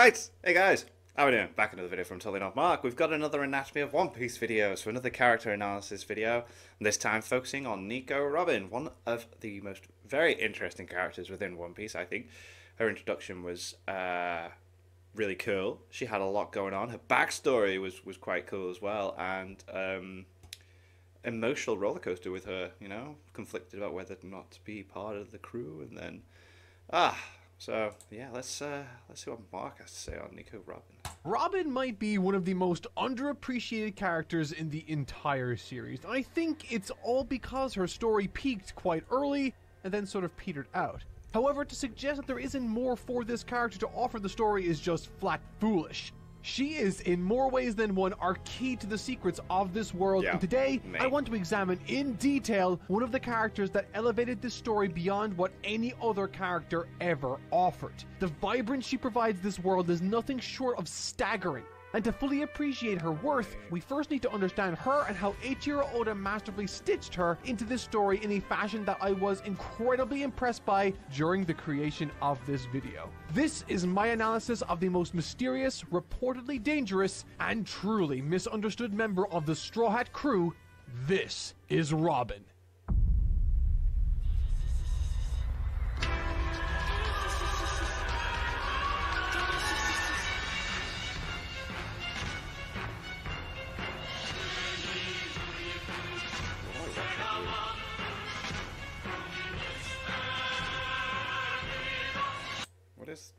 Right, hey guys, how are we doing? Back another video from Totally Not Mark. We've got another Anatomy of One Piece video, so another character analysis video, this time focusing on Nico Robin, one of the most very interesting characters within One Piece, I think. Her introduction was really cool. She had a lot going on. Her backstory was quite cool as well, and emotional roller coaster with her, you know, conflicted about whether or not to be part of the crew, and then so yeah, let's see what Mark has to say on Nico Robin. Robin might be one of the most underappreciated characters in the entire series. I think it's all because her story peaked quite early and then sort of petered out. However, to suggest that there isn't more for this character to offer the story is just flat foolish. She is, in more ways than one, our key to the secrets of this world, and today, I want to examine in detail one of the characters that elevated this story beyond what any other character ever offered. The vibrance she provides this world is nothing short of staggering. And to fully appreciate her worth, we first need to understand her and how Eiichiro Oda masterfully stitched her into this story in a fashion that I was incredibly impressed by during the creation of this video. This is my analysis of the most mysterious, reportedly dangerous, and truly misunderstood member of the Straw Hat crew. This is Robin.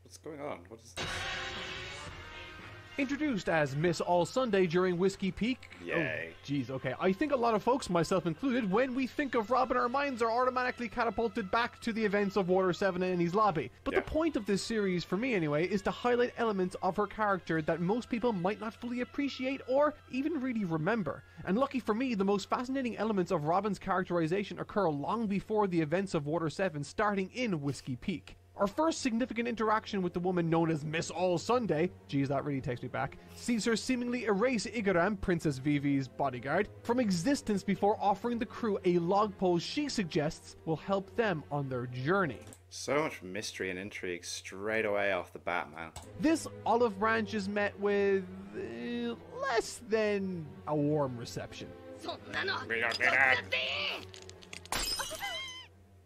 What's going on? What is this? Introduced as Miss All Sunday during Whiskey Peak. Yay. Oh, geez, okay. I think a lot of folks, myself included, when we think of Robin, our minds are automatically catapulted back to the events of Water 7 and Enies Lobby. But the point of this series, for me anyway, is to highlight elements of her character that most people might not fully appreciate or even really remember. And lucky for me, the most fascinating elements of Robin's characterization occur long before the events of Water 7, starting in Whiskey Peak. Our first significant interaction with the woman known as Miss All Sunday, geez, that really takes me back, sees her seemingly erase Igaram, Princess Vivi's bodyguard, from existence before offering the crew a log pose she suggests will help them on their journey. So much mystery and intrigue straight away off the bat, man. This olive branch is met with less than a warm reception.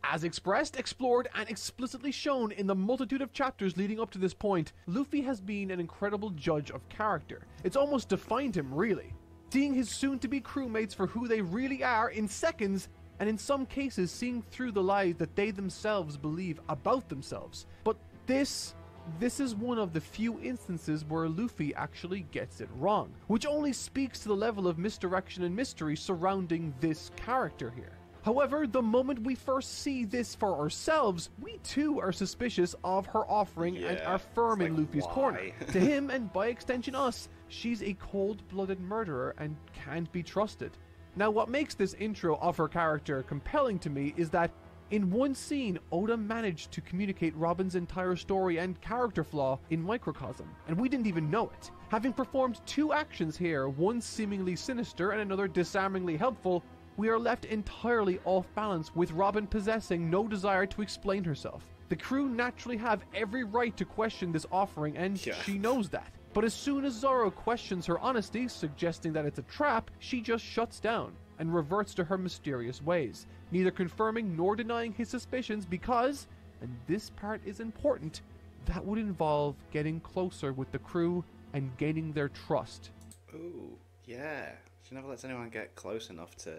As expressed, explored, and explicitly shown in the multitude of chapters leading up to this point, Luffy has been an incredible judge of character. It's almost defined him, really. Seeing his soon-to-be crewmates for who they really are in seconds, and in some cases seeing through the lies that they themselves believe about themselves. But this is one of the few instances where Luffy actually gets it wrong, which only speaks to the level of misdirection and mystery surrounding this character here. However, the moment we first see this for ourselves, we too are suspicious of her offering and are firm in Luffy's corner. To him, and by extension us, she's a cold-blooded murderer and can't be trusted. Now, what makes this intro of her character compelling to me is that in one scene, Oda managed to communicate Robin's entire story and character flaw in microcosm, and we didn't even know it. Having performed two actions here, one seemingly sinister and another disarmingly helpful, we are left entirely off balance, with Robin possessing no desire to explain herself. The crew naturally have every right to question this offering, and she knows that. But as soon as Zoro questions her honesty, suggesting that it's a trap, she just shuts down and reverts to her mysterious ways, neither confirming nor denying his suspicions because, and this part is important, that would involve getting closer with the crew and gaining their trust. Ooh, yeah. She never lets anyone get close enough to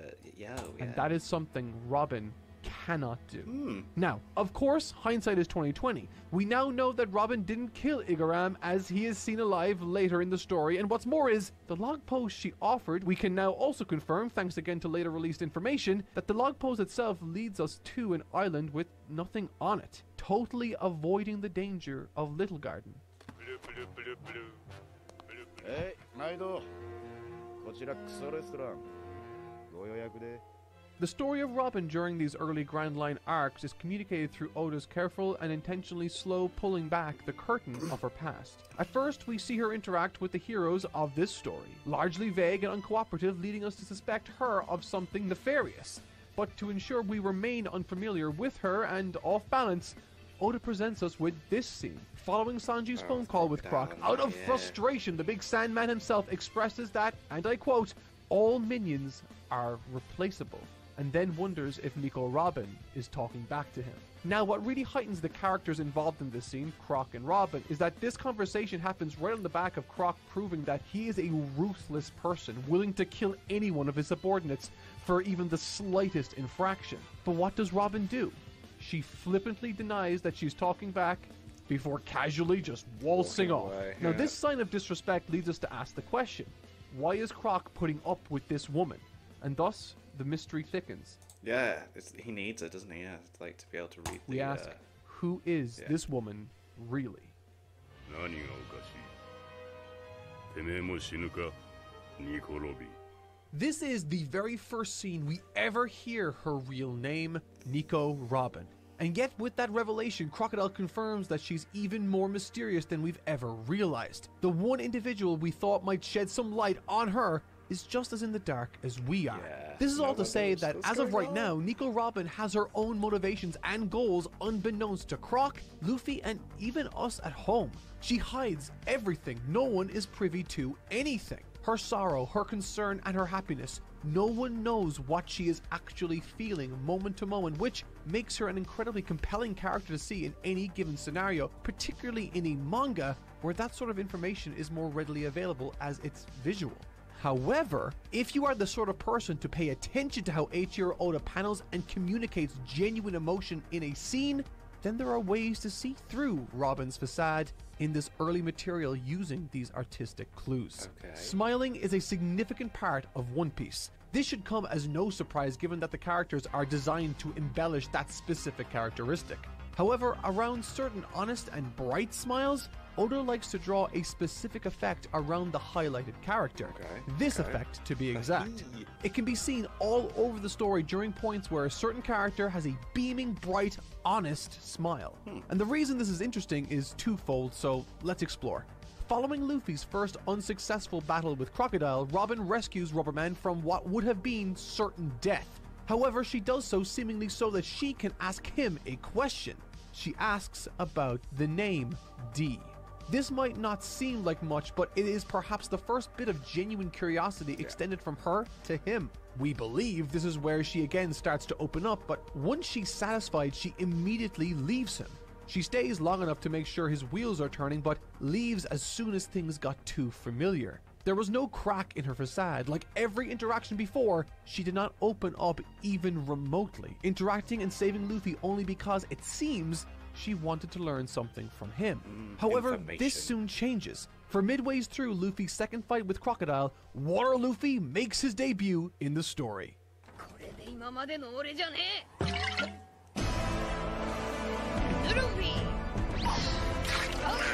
And that is something Robin cannot do. Now, of course, hindsight is 2020. We now know that Robin didn't kill Igaram, as he is seen alive later in the story, and what's more is, the log pose she offered, we can now also confirm, thanks again to later released information, that the log pose itself leads us to an island with nothing on it, totally avoiding the danger of Little Garden. Hey, Maido. The story of Robin during these early Grand Line arcs is communicated through Oda's careful and intentionally slow pulling back the curtain of her past. At first, we see her interact with the heroes of this story, largely vague and uncooperative, leading us to suspect her of something nefarious. But to ensure we remain unfamiliar with her and off balance, Oda presents us with this scene. Following Sanji's phone call with Croc, down, out of yeah. frustration, the big Sandman himself expresses that, and I quote, all minions are replaceable, and then wonders if Nico Robin is talking back to him. Now, what really heightens the characters involved in this scene, Croc and Robin, is that this conversation happens right on the back of Croc proving that he is a ruthless person, willing to kill any one of his subordinates for even the slightest infraction. But what does Robin do? She flippantly denies that she's talking back before casually just waltzing off. Now, this sign of disrespect leads us to ask the question, why is Croc putting up with this woman? And thus, the mystery thickens. Yeah, he needs it, doesn't he? Yeah, like to be able to read. We ask, who is this woman really? 何がおかしいてめえも死ぬかニコ・ロビン This is the very first scene we ever hear her real name, Nico Robin. And yet with that revelation, Crocodile confirms that she's even more mysterious than we've ever realized. The one individual we thought might shed some light on her is just as in the dark as we are. Yeah, this is all to say that as of right now, Nico Robin has her own motivations and goals unbeknownst to Croc, Luffy, and even us at home. She hides everything. No one is privy to anything. Her sorrow, her concern, and her happiness. No one knows what she is actually feeling moment to moment, which makes her an incredibly compelling character to see in any given scenario, particularly in a manga where that sort of information is more readily available as it's visual. However, if you are the sort of person to pay attention to how Eiichiro Oda panels and communicates genuine emotion in a scene, then there are ways to see through Robin's facade in this early material using these artistic clues. Okay. Smiling is a significant part of One Piece. This should come as no surprise given that the characters are designed to embellish that specific characteristic. However, around certain honest and bright smiles, Oda likes to draw a specific effect around the highlighted character. This effect, to be exact. It can be seen all over the story during points where a certain character has a beaming, bright, honest smile. And the reason this is interesting is twofold, so let's explore. Following Luffy's first unsuccessful battle with Crocodile, Robin rescues Rubberman from what would have been certain death. However, she does so seemingly so that she can ask him a question. She asks about the name D. This might not seem like much, but it is perhaps the first bit of genuine curiosity extended from her to him. We believe this is where she again starts to open up, but once she's satisfied, she immediately leaves him. She stays long enough to make sure his wheels are turning, but leaves as soon as things got too familiar. There was no crack in her facade. Like every interaction before, she did not open up even remotely, interacting and saving Luffy only because it seems she wanted to learn something from him. However, this soon changes. For midways through Luffy's second fight with Crocodile, Water Luffy makes his debut in the story.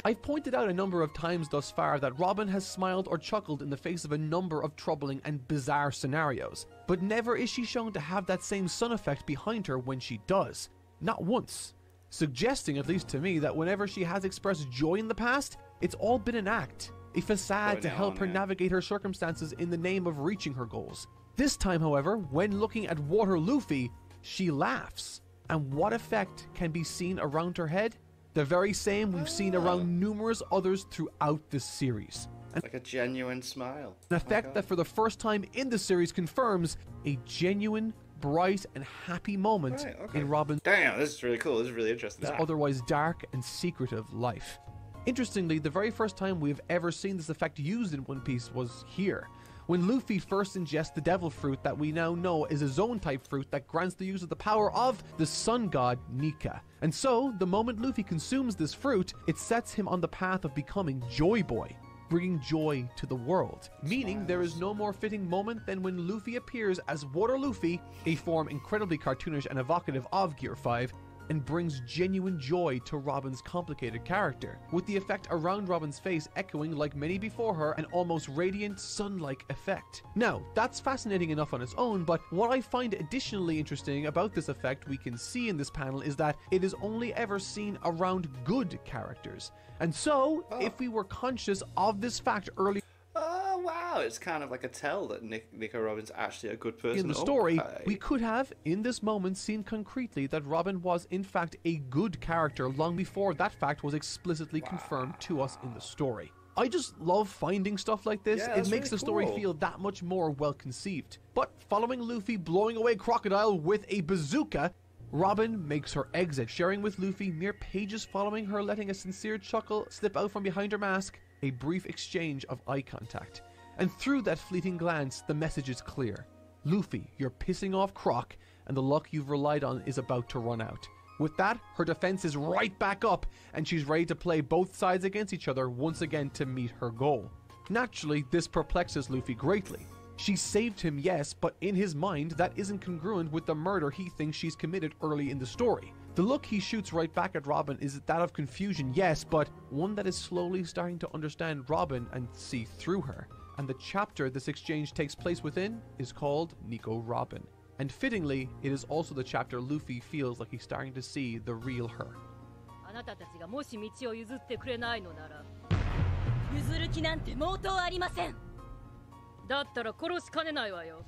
I've pointed out a number of times thus far that Robin has smiled or chuckled in the face of a number of troubling and bizarre scenarios, but never is she shown to have that same sun effect behind her when she does. Not once. Suggesting, at least to me, that whenever she has expressed joy in the past, it's all been an act, a facade to help her navigate her circumstances in the name of reaching her goals. This time, however, when looking at Water Luffy, she laughs. And what effect can be seen around her head? The very same we've seen around numerous others throughout this series. Like a genuine smile. An effect that for the first time in the series confirms a genuine, bright, and happy moment in Robin's Damn, this is really cool. This is really interesting. otherwise dark and secretive life. Interestingly, the very first time we've ever seen this effect used in One Piece was here, when Luffy first ingests the devil fruit that we now know is a zone-type fruit that grants the use of the power of the sun god Nika. And so, the moment Luffy consumes this fruit, it sets him on the path of becoming Joy Boy, bringing joy to the world. Meaning there is no more fitting moment than when Luffy appears as Water Luffy, a form incredibly cartoonish and evocative of Gear 5, and brings genuine joy to Robin's complicated character, with the effect around Robin's face echoing, like many before her, an almost radiant sun-like effect. Now, that's fascinating enough on its own, but what I find additionally interesting about this effect we can see in this panel is that it is only ever seen around good characters. And so, if we were conscious of this fact early... Oh, wow. wow, it's kind of like a tell that Nico Robin's actually a good person. In the story, we could have, in this moment, seen concretely that Robin was in fact a good character long before that fact was explicitly confirmed to us in the story. I just love finding stuff like this. Yeah, it makes really the story cool. feel that much more well conceived. But following Luffy blowing away Crocodile with a bazooka, Robin makes her exit, sharing with Luffy mere pages following her, letting a sincere chuckle slip out from behind her mask, a brief exchange of eye contact. And through that fleeting glance, the message is clear. Luffy, you're pissing off Croc, and the luck you've relied on is about to run out. With that, her defense is right back up, and she's ready to play both sides against each other once again to meet her goal. Naturally, this perplexes Luffy greatly. She saved him, yes, but in his mind, that isn't congruent with the murder he thinks she's committed early in the story. The look he shoots right back at Robin is that of confusion, yes, but one that is slowly starting to understand Robin and see through her. And the chapter this exchange takes place within is called Nico Robin. And fittingly, it is also the chapter Luffy feels like he's starting to see the real her. あなたたちがもし道を譲ってくれないのなら譲る気なんて毛頭ありませんだったら殺しかねないわよ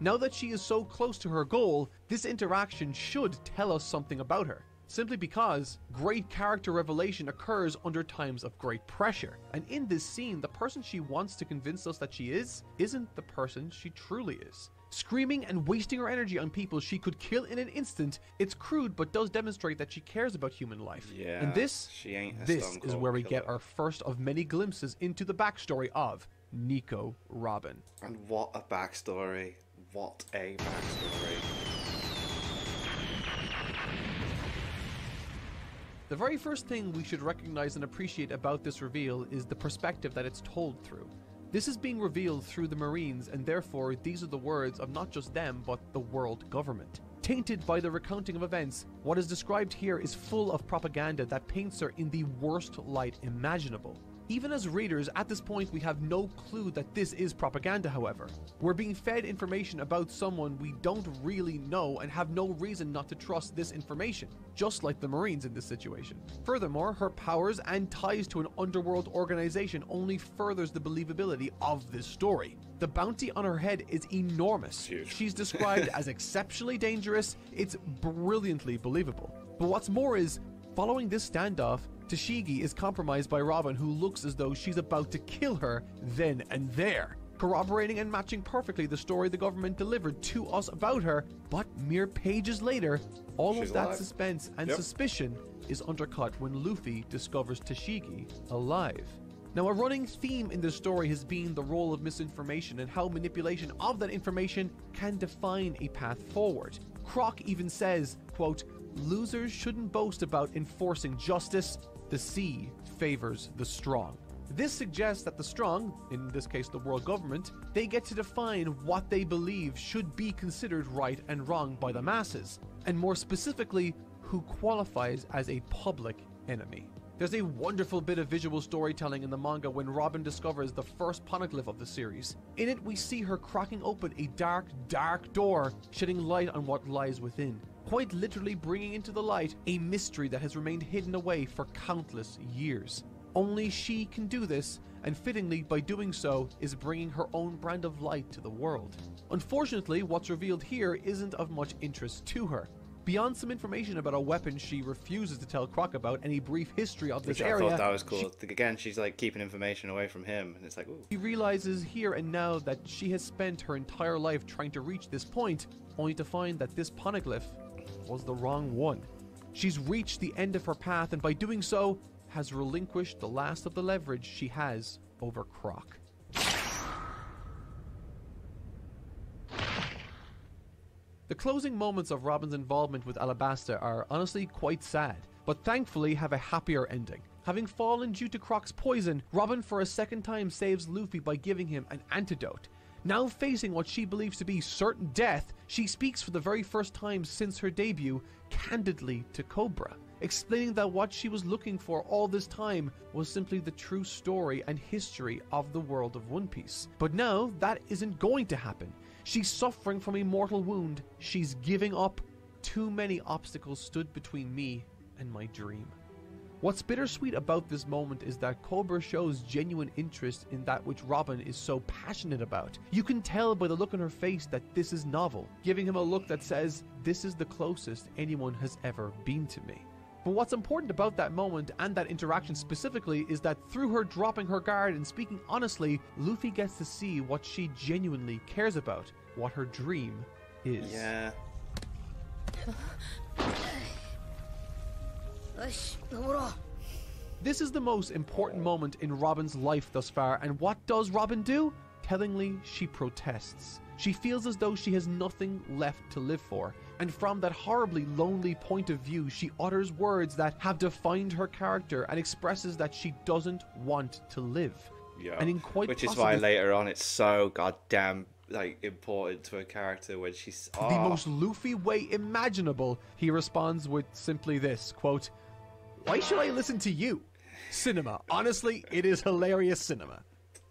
Now that she is so close to her goal, this interaction should tell us something about her. Simply because great character revelation occurs under times of great pressure. And in this scene, the person she wants to convince us that she isn't the person she truly is. Screaming and wasting her energy on people she could kill in an instant, it's crude but does demonstrate that she cares about human life. Yeah, And this is where we get our first of many glimpses into the backstory of Nico Robin. And what a backstory. What a backstory. The very first thing we should recognize and appreciate about this reveal is the perspective that it's told through. This is being revealed through the Marines, and therefore these are the words of not just them, but the world government. Tainted by the recounting of events, what is described here is full of propaganda that paints her in the worst light imaginable. Even as readers, at this point we have no clue that this is propaganda, however. We're being fed information about someone we don't really know and have no reason not to trust this information, just like the Marines in this situation. Furthermore, her powers and ties to an underworld organization only furthers the believability of this story. The bounty on her head is enormous. Huge. She's described as exceptionally dangerous. It's brilliantly believable. But what's more is, following this standoff, Tashigi is compromised by Robin, who looks as though she's about to kill her then and there, corroborating and matching perfectly the story the government delivered to us about her. But mere pages later, all She's of that alive. suspense and suspicion is undercut when Luffy discovers Tashigi alive. Now, a running theme in this story has been the role of misinformation and how manipulation of that information can define a path forward. Croc even says, quote, "Losers shouldn't boast about enforcing justice. The sea favors the strong." This suggests that the strong, in this case the world government, they get to define what they believe should be considered right and wrong by the masses, and more specifically, who qualifies as a public enemy. There's a wonderful bit of visual storytelling in the manga when Robin discovers the first poneglyph of the series. In it, we see her cracking open a dark, dark door, shedding light on what lies within, quite literally bringing into the light a mystery that has remained hidden away for countless years. Only she can do this, and fittingly, by doing so, is bringing her own brand of light to the world. Unfortunately, what's revealed here isn't of much interest to her. Beyond some information about a weapon she refuses to tell Croc about and a brief history of this Which I area, thought that was cool. Again, she's like keeping information away from him, and it's like, ooh. she realizes here and now that she has spent her entire life trying to reach this point, only to find that this poneglyph was the wrong one. She's reached the end of her path, and by doing so, has relinquished the last of the leverage she has over Croc. The closing moments of Robin's involvement with Alabasta are honestly quite sad, but thankfully have a happier ending. Having fallen due to Croc's poison, Robin for a second time saves Luffy by giving him an antidote. Now facing what she believes to be certain death, she speaks for the very first time since her debut candidly to Cobra, explaining that what she was looking for all this time was simply the true story and history of the world of One Piece. But now that isn't going to happen. She's suffering from a mortal wound. She's giving up. Too many obstacles stood between me and my dream. What's bittersweet about this moment is that Cobra shows genuine interest in that which Robin is so passionate about. You can tell by the look on her face that this is novel, giving him a look that says, this is the closest anyone has ever been to me. But what's important about that moment and that interaction specifically is that through her dropping her guard and speaking honestly, Luffy gets to see what she genuinely cares about, what her dream is. Yeah. This is the most important moment in Robin's life thus far, and what does Robin do? Tellingly, she protests. She feels as though she has nothing left to live for, and from that horribly lonely point of view, she utters words that have defined her character and expresses that she doesn't want to live. Yeah. And in quite Which is why later on it's so goddamn important to a character when she's the most Luffy way imaginable, he responds with simply this, quote, "Why should I listen to you? Cinema. Honestly, it is hilarious cinema."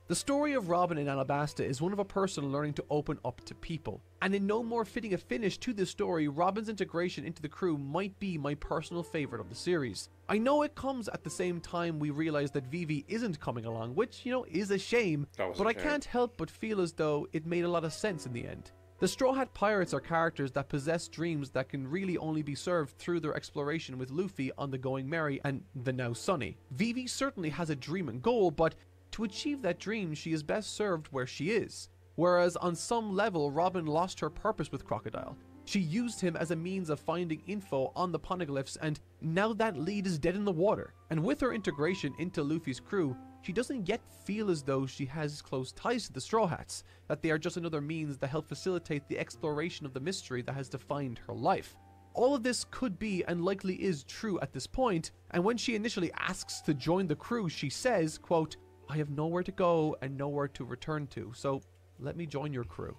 The story of Robin in Alabasta is one of a person learning to open up to people. And in no more fitting a finish to this story, Robin's integration into the crew might be my personal favorite of the series. I know it comes at the same time we realize that Vivi isn't coming along, which, is a shame, but I can't help but feel as though it made a lot of sense in the end. The Straw Hat Pirates are characters that possess dreams that can really only be served through their exploration with Luffy on the Going Merry and the now Sunny. Vivi certainly has a dream and goal, but to achieve that dream, she is best served where she is. Whereas on some level, Robin lost her purpose with Crocodile. She used him as a means of finding info on the poneglyphs, and now that lead is dead in the water. And with her integration into Luffy's crew, she doesn't yet feel as though she has close ties to the Straw Hats, that they are just another means that help facilitate the exploration of the mystery that has defined her life. All of this could be and likely is true at this point, and when she initially asks to join the crew, she says, quote, "I have nowhere to go and nowhere to return to, so let me join your crew."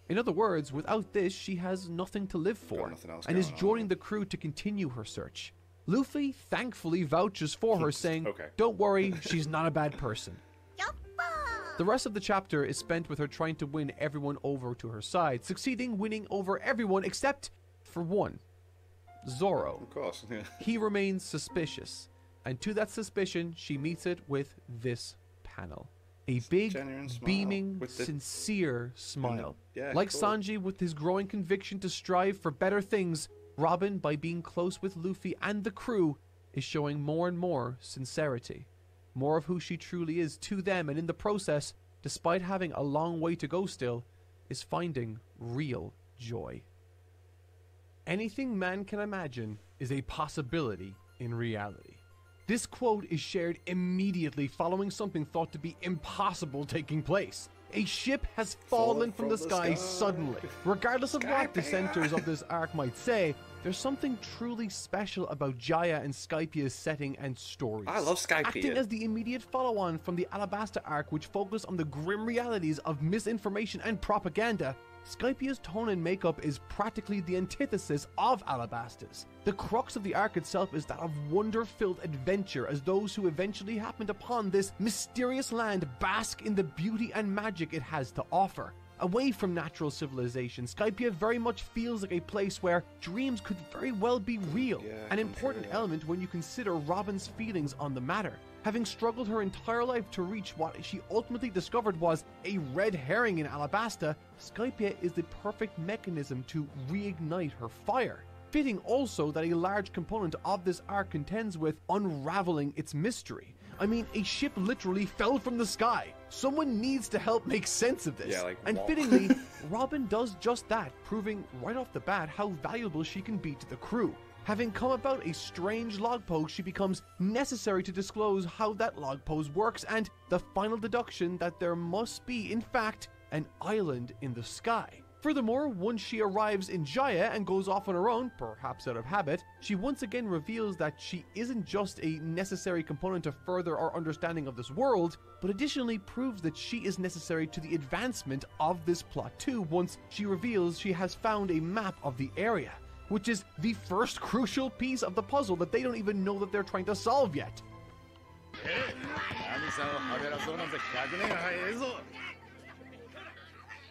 In other words, without this, she has nothing to live for, and is joining the crew to continue her search. Luffy thankfully vouches for her, saying, "Don't worry, she's not a bad person." The rest of the chapter is spent with her trying to win everyone over to her side, succeeding winning over everyone except for one, Zoro. Of course. He remains suspicious, and to that suspicion, she meets it with this panel. A big, beaming, sincere smile. Like Sanji with his growing conviction to strive for better things, Robin, by being close with Luffy and the crew, is showing more and more sincerity. More of who she truly is to them, and in the process, despite having a long way to go still, is finding real joy. Anything man can imagine is a possibility in reality. This quote is shared immediately following something thought to be impossible taking place. A ship has fallen from the sky suddenly. Regardless of what dissenters of this arc might say, there's something truly special about Jaya and Skypia's setting and stories. I love Skypia. Acting as the immediate follow-on from the Alabasta arc, which focused on the grim realities of misinformation and propaganda, Skypia's tone and makeup is practically the antithesis of Alabasta's. The crux of the arc itself is that of wonder-filled adventure, as those who eventually happened upon this mysterious land bask in the beauty and magic it has to offer. Away from natural civilization, Skypia very much feels like a place where dreams could very well be real, an important element when you consider Robin's feelings on the matter. Having struggled her entire life to reach what she ultimately discovered was a red herring in Alabasta, Skypia is the perfect mechanism to reignite her fire. Fitting also that a large component of this arc contends with unraveling its mystery. I mean, a ship literally fell from the sky. Someone needs to help make sense of this. And fittingly, Robin does just that, proving right off the bat how valuable she can be to the crew. Having come about a strange log post, she becomes necessary to disclose how that log post works, and the final deduction that there must be, in fact, an island in the sky. Furthermore, once she arrives in Jaya and goes off on her own, perhaps out of habit, she once again reveals that she isn't just a necessary component to further our understanding of this world, but additionally proves that she is necessary to the advancement of this plot too, once she reveals she has found a map of the area, which is the first crucial piece of the puzzle that they don't even know that they're trying to solve yet.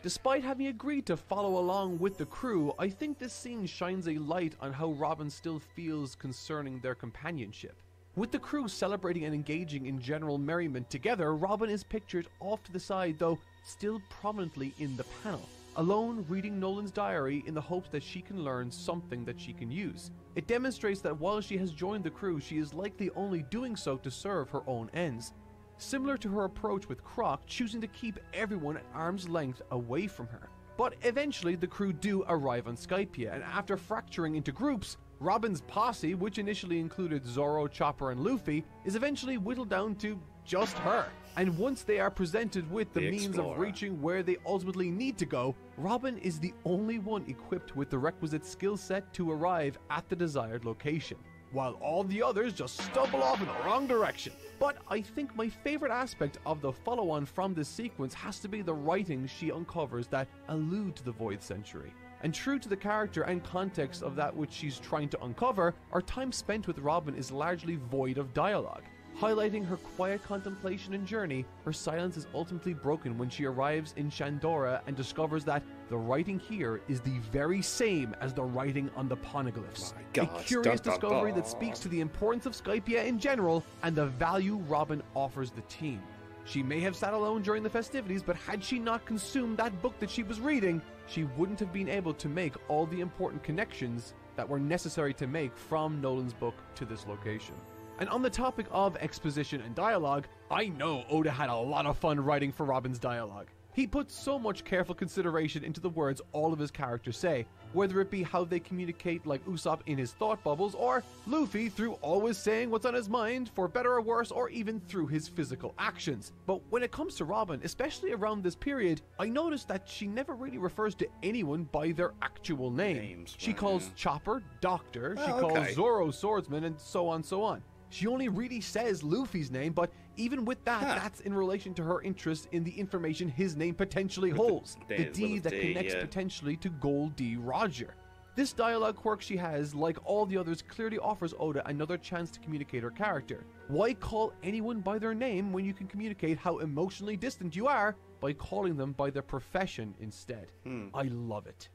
Despite having agreed to follow along with the crew, I think this scene shines a light on how Robin still feels concerning their companionship. With the crew celebrating and engaging in general merriment together, Robin is pictured off to the side, though still prominently in the panel, alone reading Nolan's diary in the hopes that she can learn something that she can use. It demonstrates that while she has joined the crew, she is likely only doing so to serve her own ends. Similar to her approach with Croc, choosing to keep everyone at arm's length away from her. But eventually the crew do arrive on Skypiea, and after fracturing into groups, Robin's posse, which initially included Zoro, Chopper, and Luffy, is eventually whittled down to just her. And once they are presented with the means of reaching where they ultimately need to go, Robin is the only one equipped with the requisite skill set to arrive at the desired location, while all the others just stumble off in the wrong direction. But I think my favorite aspect of the follow-on from this sequence has to be the writings she uncovers that allude to the Void Century. And true to the character and context of that which she's trying to uncover, our time spent with Robin is largely void of dialogue. Highlighting her quiet contemplation and journey, her silence is ultimately broken when she arrives in Shandora and discovers that the writing here is the very same as the writing on the poneglyphs. A curious discovery that speaks to the importance of Skypiea in general and the value Robin offers the team. She may have sat alone during the festivities, but had she not consumed that book that she was reading, she wouldn't have been able to make all the important connections that were necessary to make from Nolan's book to this location. And on the topic of exposition and dialogue, I know Oda had a lot of fun writing for Robin's dialogue. He put so much careful consideration into the words all of his characters say, whether it be how they communicate like Usopp in his thought bubbles, or Luffy through always saying what's on his mind, for better or worse, or even through his physical actions. But when it comes to Robin, especially around this period, I noticed that she never really refers to anyone by their actual name. She calls Chopper Doctor, she calls Zoro Swordsman, and so on so on. She only really says Luffy's name, but even with that, that's in relation to her interest in the information his name potentially holds. The D that connects potentially to Gold D. Roger. This dialogue quirk she has, like all the others, clearly offers Oda another chance to communicate her character. Why call anyone by their name when you can communicate how emotionally distant you are by calling them by their profession instead? I love it.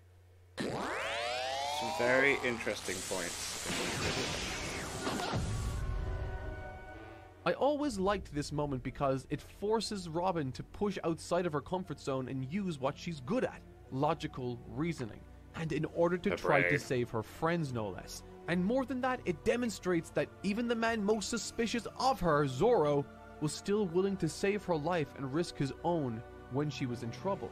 Some very interesting points. I always liked this moment because it forces Robin to push outside of her comfort zone and use what she's good at, logical reasoning, and in order to try to save her friends, no less. And more than that, it demonstrates that even the man most suspicious of her, Zoro, was still willing to save her life and risk his own when she was in trouble.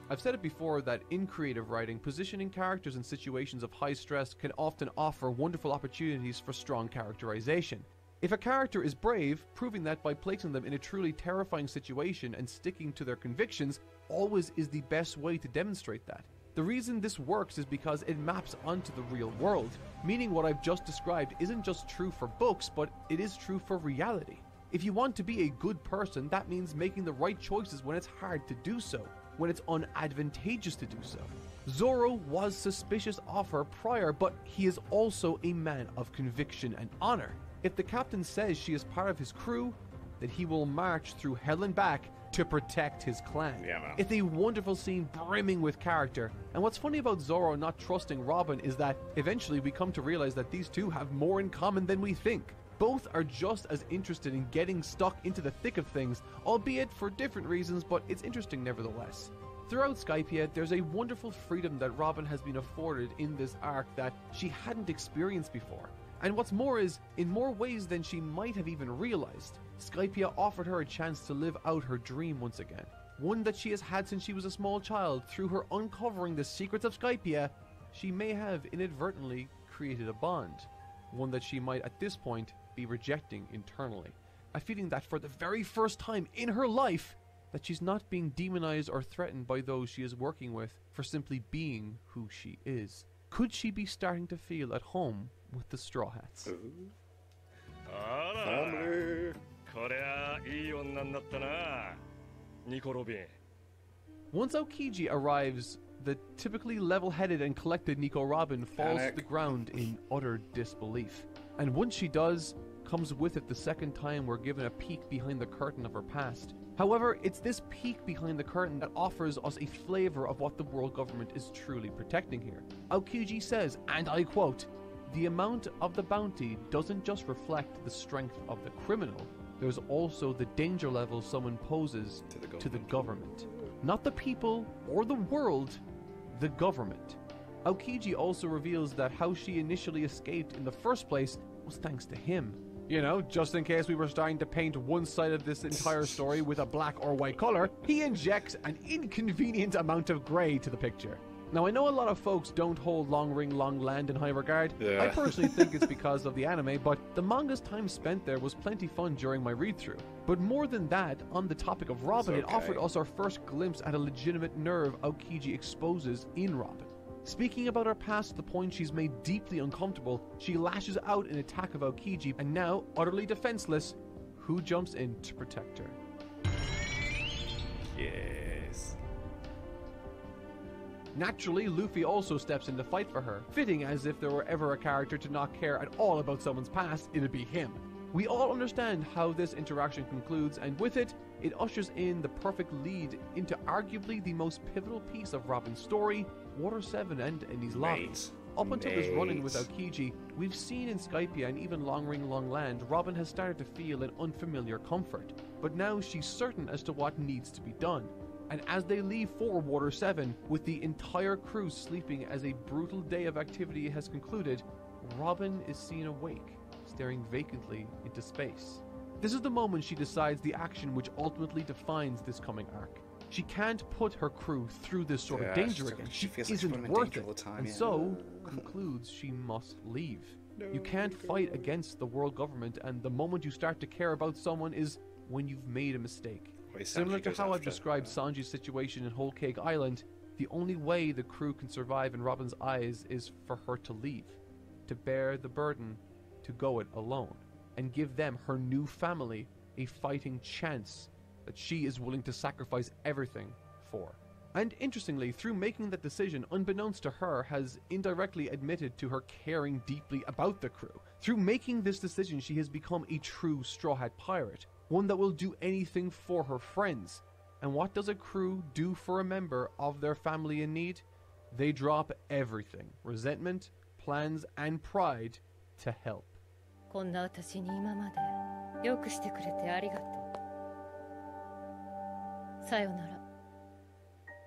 I've said it before that in creative writing, positioning characters in situations of high stress can often offer wonderful opportunities for strong characterization. If a character is brave, proving that by placing them in a truly terrifying situation and sticking to their convictions always is the best way to demonstrate that. The reason this works is because it maps onto the real world, meaning what I've just described isn't just true for books, but it is true for reality. If you want to be a good person, that means making the right choices when it's hard to do so, when it's unadvantageous to do so. Zoro was suspicious of her prior, but he is also a man of conviction and honor. If the captain says she is part of his crew, then he will march through hell and back to protect his clan. It's a wonderful scene brimming with character. And what's funny about Zoro not trusting Robin is that eventually we come to realize that these two have more in common than we think. Both are just as interested in getting stuck into the thick of things, albeit for different reasons, but it's interesting nevertheless. Throughout Skypiea, there's a wonderful freedom that Robin has been afforded in this arc that she hadn't experienced before. And what's more is, in more ways than she might have even realized, Skypiea offered her a chance to live out her dream once again. One that she has had since she was a small child. Through her uncovering the secrets of Skypiea, she may have inadvertently created a bond. One that she might at this point be rejecting internally. A feeling that for the very first time in her life, that she's not being demonized or threatened by those she is working with for simply being who she is. Could she be starting to feel at home with the Straw Hats? Nico Robin. Once Aokiji arrives, the typically level-headed and collected Nico Robin falls to the ground in utter disbelief. And once she does, comes with it the second time we're given a peek behind the curtain of her past. However, it's this peek behind the curtain that offers us a flavor of what the world government is truly protecting here. Aokiji says, and I quote, the amount of the bounty doesn't just reflect the strength of the criminal, there's also the danger level someone poses to the government. Not the people or the world, the government. Aokiji also reveals that how she initially escaped in the first place was thanks to him. You know, just in case we were starting to paint one side of this entire story with a black or white color, he injects an inconvenient amount of grey to the picture. Now, I know a lot of folks don't hold Long Ring Long Land in high regard. Yeah. I personally think it's because of the anime, but the manga's time spent there was plenty fun during my read-through. But more than that, on the topic of Robin, it offered us our first glimpse at a legitimate nerve Aokiji exposes in Robin. Speaking about her past to the point she's made deeply uncomfortable, she lashes out in attack of Aokiji, and now, utterly defenseless, who jumps in to protect her? Yes. Naturally, Luffy also steps in to fight for her, fitting as if there were ever a character to not care at all about someone's past, it'd be him. We all understand how this interaction concludes, and with it, it ushers in the perfect lead into arguably the most pivotal piece of Robin's story, Water 7 and Enies Lobby. Up until this run-in with Aokiji, we've seen in Skypiea and even Long Ring Long Land, Robin has started to feel an unfamiliar comfort. But now she's certain as to what needs to be done. And as they leave for Water 7, with the entire crew sleeping as a brutal day of activity has concluded, Robin is seen awake, staring vacantly into space. This is the moment she decides the action which ultimately defines this coming arc. She can't put her crew through this sort of danger again. She isn't worth it, and so concludes she must leave. You can't fight against the world government, and the moment you start to care about someone is when you've made a mistake. Similar to how I've described Sanji's situation in Whole Cake Island, the only way the crew can survive in Robin's eyes is for her to leave, to bear the burden, to go it alone, and give them, her new family, a fighting chance that she is willing to sacrifice everything for. And interestingly, through making that decision, unbeknownst to her, has indirectly admitted to her caring deeply about the crew. Through making this decision, she has become a true Straw Hat Pirate, one that will do anything for her friends. And what does a crew do for a member of their family in need? They drop everything, resentment, plans, and pride, to help. こんな私に今までよくしてくれてありがとう。さよなら。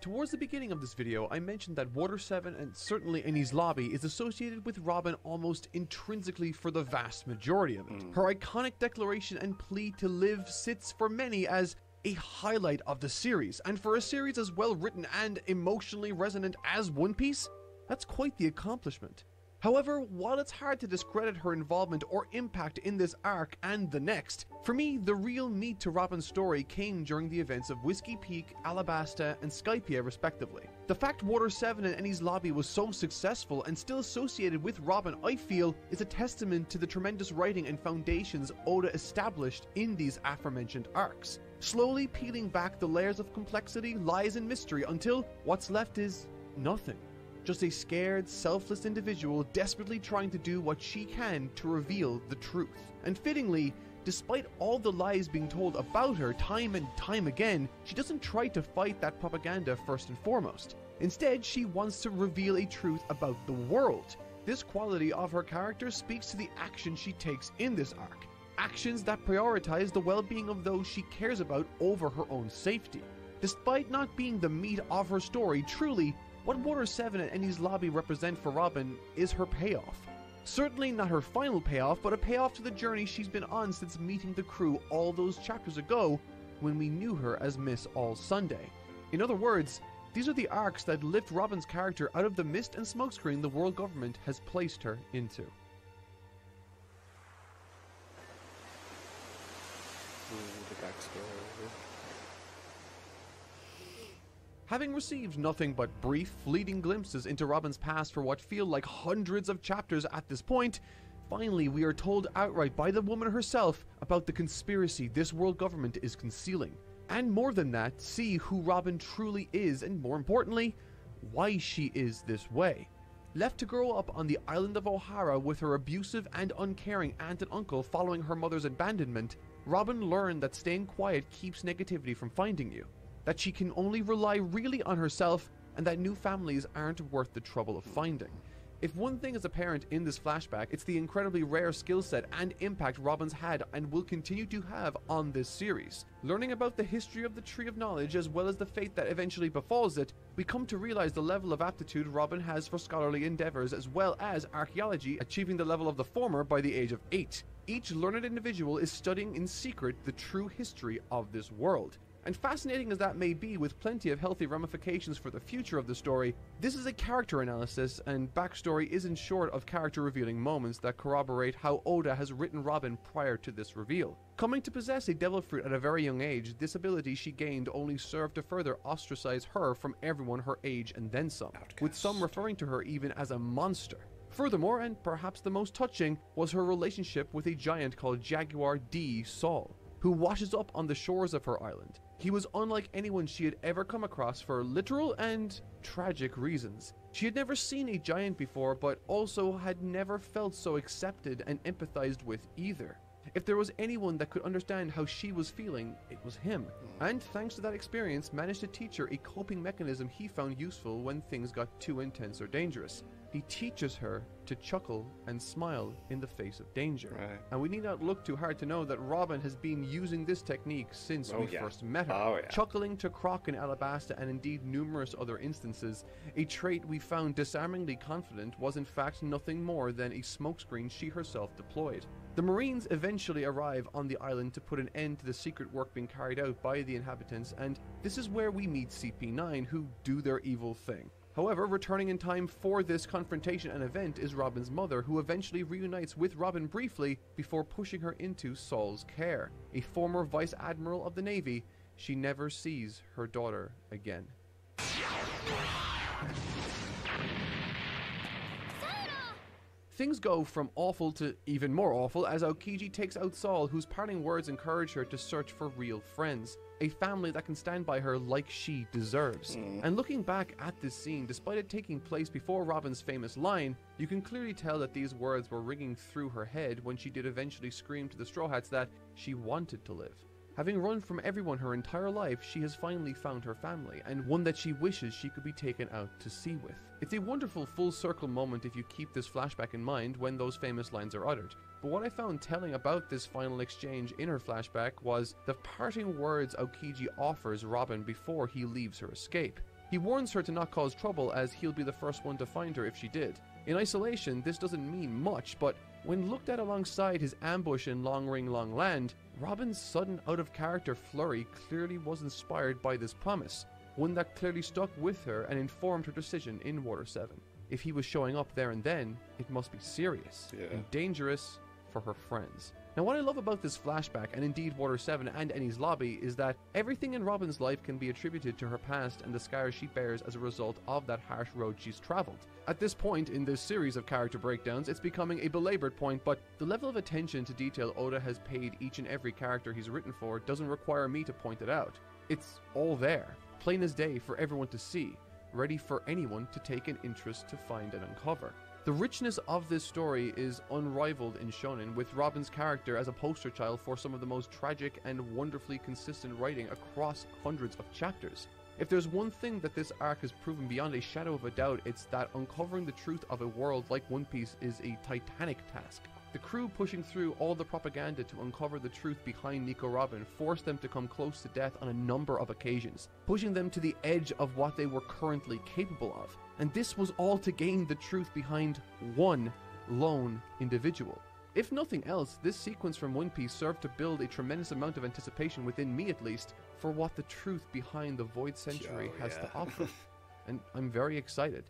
Towards the beginning of this video, I mentioned that Water 7 and certainly Enies Lobby is associated with Robin almost intrinsically for the vast majority of it. Her iconic declaration and plea to live sits for many as a highlight of the series, and for a series as well written and emotionally resonant as One Piece, that's quite the accomplishment. However, while it's hard to discredit her involvement or impact in this arc and the next, for me, the real meat to Robin's story came during the events of Whiskey Peak, Alabasta, and Skypiea respectively. The fact Water 7 and Enies Lobby was so successful and still associated with Robin, I feel, is a testament to the tremendous writing and foundations Oda established in these aforementioned arcs, slowly peeling back the layers of complexity, lies, and mystery until what's left is nothing. Just a scared, selfless individual desperately trying to do what she can to reveal the truth. And fittingly, despite all the lies being told about her time and time again, she doesn't try to fight that propaganda first and foremost. Instead, she wants to reveal a truth about the world. This quality of her character speaks to the action she takes in this arc. Actions that prioritize the well-being of those she cares about over her own safety. Despite not being the meat of her story, truly, what Water 7 and Enies Lobby represent for Robin is her payoff. Certainly not her final payoff, but a payoff to the journey she's been on since meeting the crew all those chapters ago when we knew her as Miss All Sunday. In other words, these are the arcs that lift Robin's character out of the mist and smokescreen the world government has placed her into. Having received nothing but brief, fleeting glimpses into Robin's past for what feel like hundreds of chapters at this point, finally we are told outright by the woman herself about the conspiracy this world government is concealing. And more than that, see who Robin truly is, and more importantly, why she is this way. Left to grow up on the island of Ohara with her abusive and uncaring aunt and uncle following her mother's abandonment, Robin learned that staying quiet keeps negativity from finding you, that she can only rely really on herself, and that new families aren't worth the trouble of finding. If one thing is apparent in this flashback, it's the incredibly rare skill set and impact Robin's had and will continue to have on this series. Learning about the history of the Tree of Knowledge as well as the fate that eventually befalls it, we come to realize the level of aptitude Robin has for scholarly endeavors as well as archaeology, achieving the level of the former by the age of 8. Each learned individual is studying in secret the true history of this world. And fascinating as that may be, with plenty of healthy ramifications for the future of the story, this is a character analysis, and backstory isn't short of character revealing moments that corroborate how Oda has written Robin prior to this reveal. Coming to possess a devil fruit at a very young age, this ability she gained only served to further ostracize her from everyone her age and then some, with some referring to her even as a monster. Furthermore, and perhaps the most touching, was her relationship with a giant called Jaguar D. Saul, who washes up on the shores of her island. He was unlike anyone she had ever come across for literal and tragic reasons. She had never seen a giant before, but also had never felt so accepted and empathized with either. If there was anyone that could understand how she was feeling, it was him. And thanks to that experience, managed to teach her a coping mechanism he found useful when things got too intense or dangerous. He teaches her to chuckle and smile in the face of danger. Right. And we need not look too hard to know that Robin has been using this technique since we first met her. Chuckling to Croc in Alabasta and indeed numerous other instances, a trait we found disarmingly confident was in fact nothing more than a smokescreen she herself deployed. The Marines eventually arrive on the island to put an end to the secret work being carried out by the inhabitants, and this is where we meet CP9, who do their evil thing. However, returning in time for this confrontation and event is Robin's mother, who eventually reunites with Robin briefly before pushing her into Saul's care. A former Vice Admiral of the Navy, she never sees her daughter again. Things go from awful to even more awful as Aokiji takes out Saul, whose parting words encourage her to search for real friends, a family that can stand by her like she deserves. And looking back at this scene, despite it taking place before Robin's famous line, you can clearly tell that these words were ringing through her head when she did eventually scream to the Straw Hats that she wanted to live. Having run from everyone her entire life, she has finally found her family, and one that she wishes she could be taken out to sea with. It's a wonderful full circle moment if you keep this flashback in mind when those famous lines are uttered. But what I found telling about this final exchange in her flashback was the parting words Aokiji offers Robin before he leaves her escape. He warns her to not cause trouble as he'll be the first one to find her if she did. In isolation, this doesn't mean much, but when looked at alongside his ambush in Long Ring Long Land, Robin's sudden out-of-character flurry clearly was inspired by this promise, one that clearly stuck with her and informed her decision in Water 7. If he was showing up there and then, it must be serious and dangerous for her friends. Now, what I love about this flashback, and indeed Water 7 and Enies Lobby, is that everything in Robin's life can be attributed to her past and the scars she bears as a result of that harsh road she's traveled. At this point in this series of character breakdowns, it's becoming a belabored point, but the level of attention to detail Oda has paid each and every character he's written for doesn't require me to point it out. It's all there, plain as day for everyone to see, ready for anyone to take an interest to find and uncover. The richness of this story is unrivaled in shonen, with Robin's character as a poster child for some of the most tragic and wonderfully consistent writing across hundreds of chapters. If there's one thing that this arc has proven beyond a shadow of a doubt, it's that uncovering the truth of a world like One Piece is a titanic task. The crew pushing through all the propaganda to uncover the truth behind Nico Robin forced them to come close to death on a number of occasions, pushing them to the edge of what they were currently capable of. And this was all to gain the truth behind one lone individual. If nothing else, this sequence from One Piece served to build a tremendous amount of anticipation, within me at least, for what the truth behind the Void Century has to offer. And I'm very excited.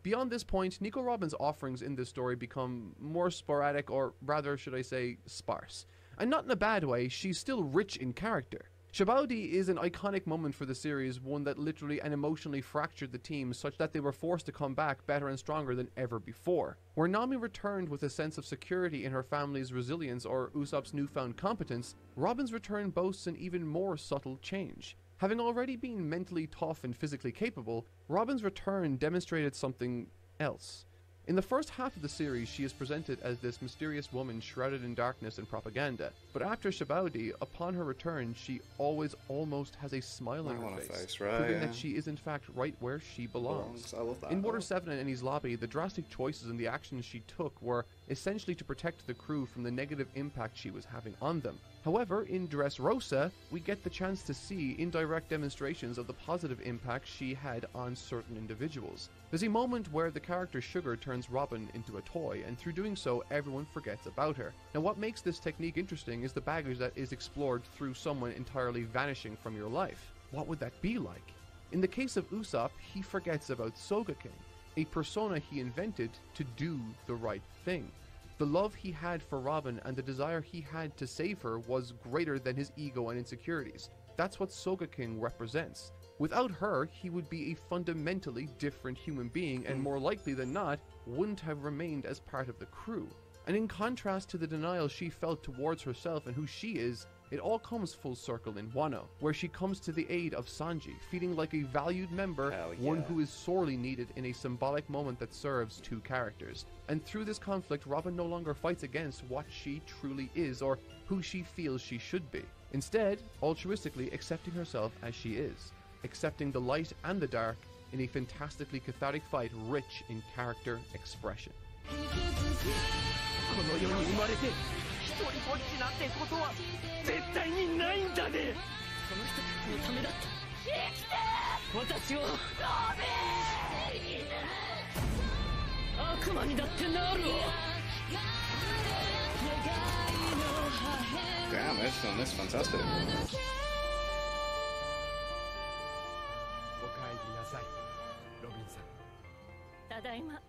Beyond this point, Nico Robin's offerings in this story become more sporadic, or rather, should I say, sparse. And not in a bad way, she's still rich in character. Shabaudi is an iconic moment for the series, one that literally and emotionally fractured the team such that they were forced to come back better and stronger than ever before. Where Nami returned with a sense of security in her family's resilience or Usopp's newfound competence, Robin's return boasts an even more subtle change. Having already been mentally tough and physically capable, Robin's return demonstrated something else. In the first half of the series, she is presented as this mysterious woman shrouded in darkness and propaganda. But after Shabaudi, upon her return, she always almost has a smile on her face, proving that she is in fact right where she belongs. I love that. In Water 7 and Enies Lobby, the drastic choices and the actions she took were essentially to protect the crew from the negative impact she was having on them. However, in Dressrosa, we get the chance to see indirect demonstrations of the positive impact she had on certain individuals. There's a moment where the character Sugar turns Robin into a toy, and through doing so, everyone forgets about her. Now, what makes this technique interesting is the baggage that is explored through someone entirely vanishing from your life. What would that be like? In the case of Usopp, he forgets about Sogeking, a persona he invented to do the right thing. The love he had for Robin and the desire he had to save her was greater than his ego and insecurities. That's what Sogeking represents. Without her, he would be a fundamentally different human being and more likely than not, wouldn't have remained as part of the crew. And in contrast to the denial she felt towards herself and who she is, it all comes full circle in Wano, where she comes to the aid of Sanji, feeling like a valued member, one who is sorely needed in a symbolic moment that serves two characters. And through this conflict, Robin no longer fights against what she truly is or who she feels she should be. Instead, altruistically accepting herself as she is, accepting the light and the dark in a fantastically cathartic fight rich in character expression. この世に生まれて一人ぼっちなんてことは絶対にないんだね。その人たちのためだった生きて私をロビン悪魔にだってなるわ。 Damn, this one is fantastic. お帰りなさい、ロビンさん。ただいま。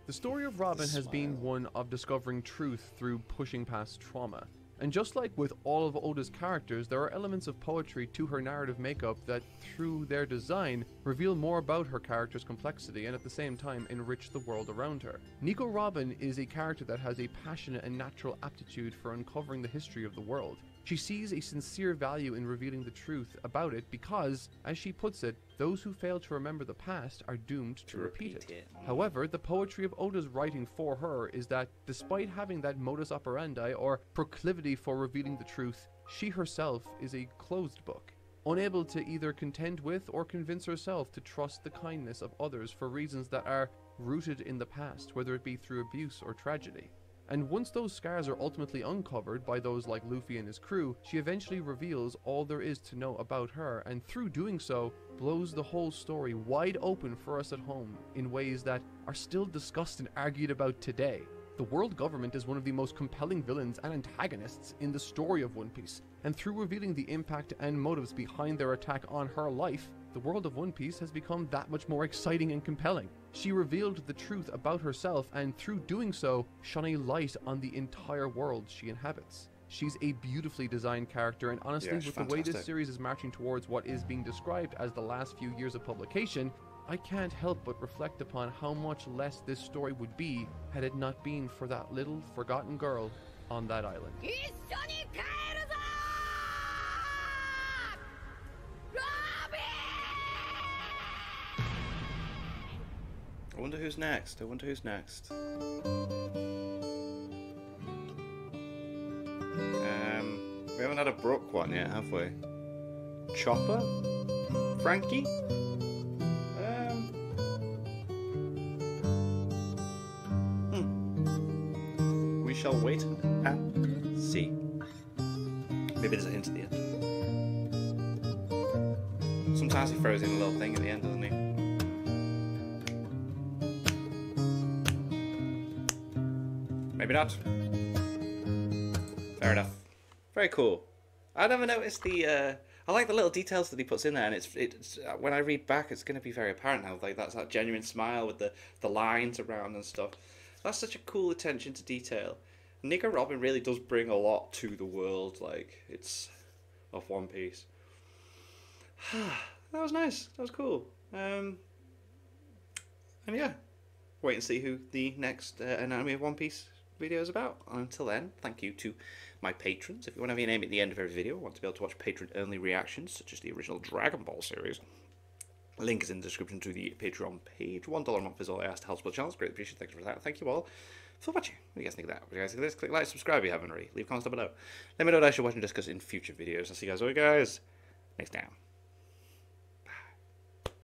The story of Robin has been one of discovering truth through pushing past trauma. And just like with all of Oda's characters, there are elements of poetry to her narrative makeup that, through their design, reveal more about her character's complexity and at the same time enrich the world around her. Nico Robin is a character that has a passionate and natural aptitude for uncovering the history of the world. She sees a sincere value in revealing the truth about it because, as she puts it, those who fail to remember the past are doomed to repeat it. However, the poetry of Oda's writing for her is that, despite having that modus operandi or proclivity for revealing the truth, she herself is a closed book, unable to either contend with or convince herself to trust the kindness of others for reasons that are rooted in the past, whether it be through abuse or tragedy. And once those scars are ultimately uncovered by those like Luffy and his crew, she eventually reveals all there is to know about her, and through doing so, blows the whole story wide open for us at home in ways that are still discussed and argued about today. The world government is one of the most compelling villains and antagonists in the story of One Piece, and through revealing the impact and motives behind their attack on her life, the world of One Piece has become that much more exciting and compelling. She revealed the truth about herself and through doing so, shone a light on the entire world she inhabits. She's a beautifully designed character, and honestly, with the way this series is marching towards what is being described as the last few years of publication, I can't help but reflect upon how much less this story would be had it not been for that little forgotten girl on that island. I wonder who's next. We haven't had a Brook one yet, have we? Chopper? Frankie? We shall wait and see. Maybe there's a hint at the end. Sometimes he throws in a little thing at the end, doesn't he? Maybe not. Fair enough. Very cool. I never noticed the. I like the little details that he puts in there, and it's when I read back, it's going to be very apparent now. Like that's that genuine smile with the lines around and stuff. That's such a cool attention to detail. Nico Robin really does bring a lot to the world. Like it's of One Piece. That was nice. That was cool. And yeah, wait and see who the next Anatomy of One Piece video is about. Until then, thank you to my patrons. If you want to have your name at the end of every video, want to be able to watch patron-only reactions, such as the original Dragon Ball series, Link is in the description to the Patreon page. $1 a month is all I ask to help support the channel. It's greatly appreciated. Thank you for that. Thank you all for watching. What do you guys think of that? What do you guys think of this? Click like, subscribe if you haven't already. Leave comments down below. Let me know what I should watch and discuss in future videos. I'll see you guys next time.